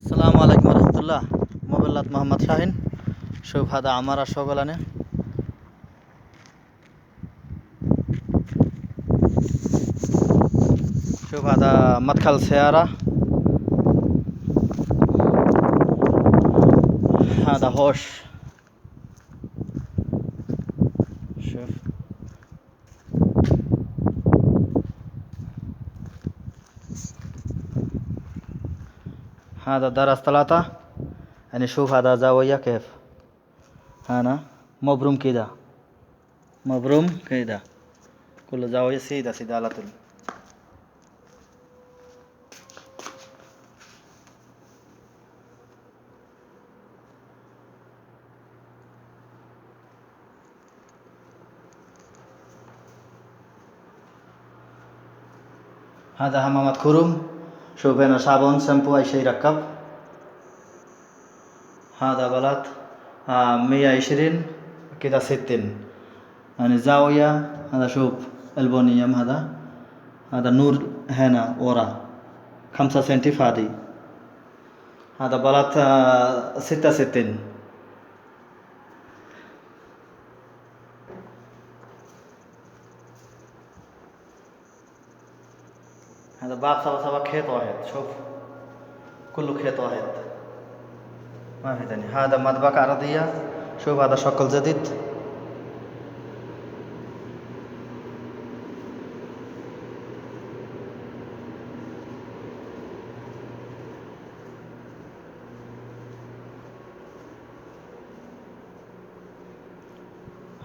আসসালামু আলাইকুম রহমতুল্লাহ। মোবাল্লাত মোহাম্মদ শাহিন। شوف هذا عمارة شغلانة. شوف هذا مدخل سيارة. هذا هوش. شوف هذا درس 3. يعني شوف هذا زاوية كيف هنا مبروم كده، مبروم كده، كل زاوية سيدة سيدة على طول. هذا حمامات كروم. شوف هنا صابون شامبو أي شيء يركب. هذا بلد 120 كده 60. يعني زاوية. هذا شوف البنيم. هذا نور هنا ورا 5 سنتي فادي. هذا بلد 66. هذا باب سوا خيط واحد. شوف كله خيط واحد ما في ثاني. هذا مطبخ أرضية. شوف هذا شكل جديد.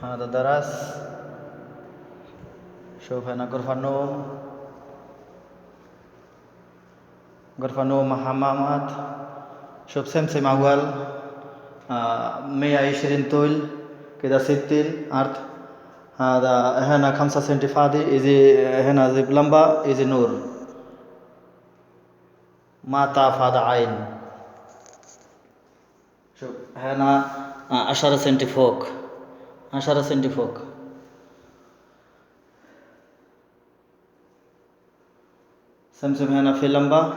هذا درس. شوف هنا غرفة نوم، غرفة نوم حمامات. شوف سمسم أول 120 طول كده 60 عرض. هذا هنا 5 سنتي فاضي. يجي هنا زي لمبة يجي نور ما طاف. هذا عين. شوف هنا 10 سنتي فوق، 10 سنتي فوق. سمسم هنا في لمبة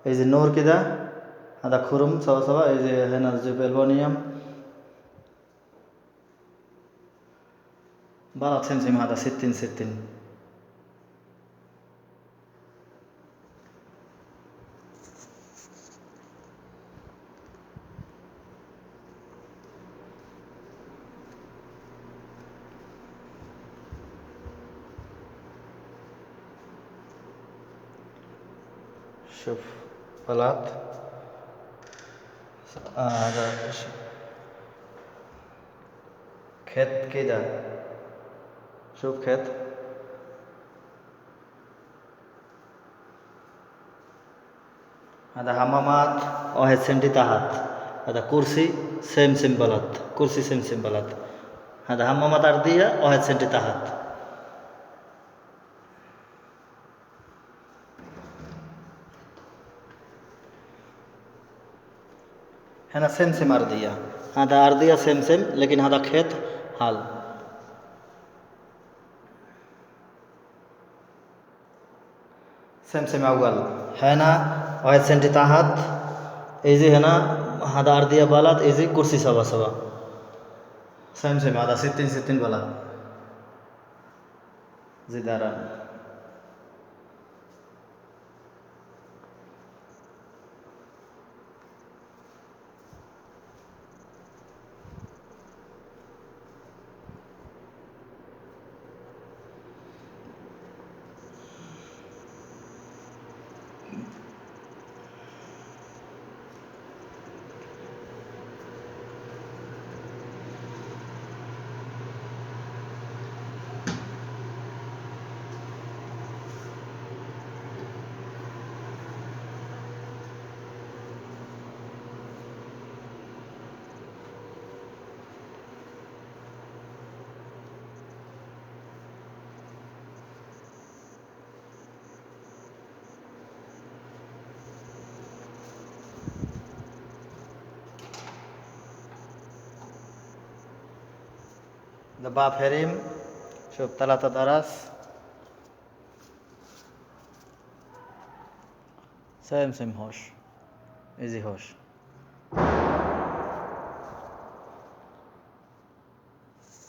يجي نور كده. هذا خرم سوا يجي هنا زي ألومنيوم. بلد سمسم هذا 60. شوف بلد هذا खेत كده. شوف खेत. هذا حمامات 1 سنتي تحت. هذا كرسي سمسم بلد، كرسي سمسم بلد. هذا حمامات أرضية 1 سنتي تحت. هنا سمسم أرضية. هذا أرضية سمسم لكن هذا खेत حال. سمسم أول هنا 1 سنتي تحت. يجي هنا هذا أرضية بلد يجي كرسي سوا سمسم. هذا 60 بلد زداران. ده باب حريم. شوف 3 درس سمسم هوش. এই যে হস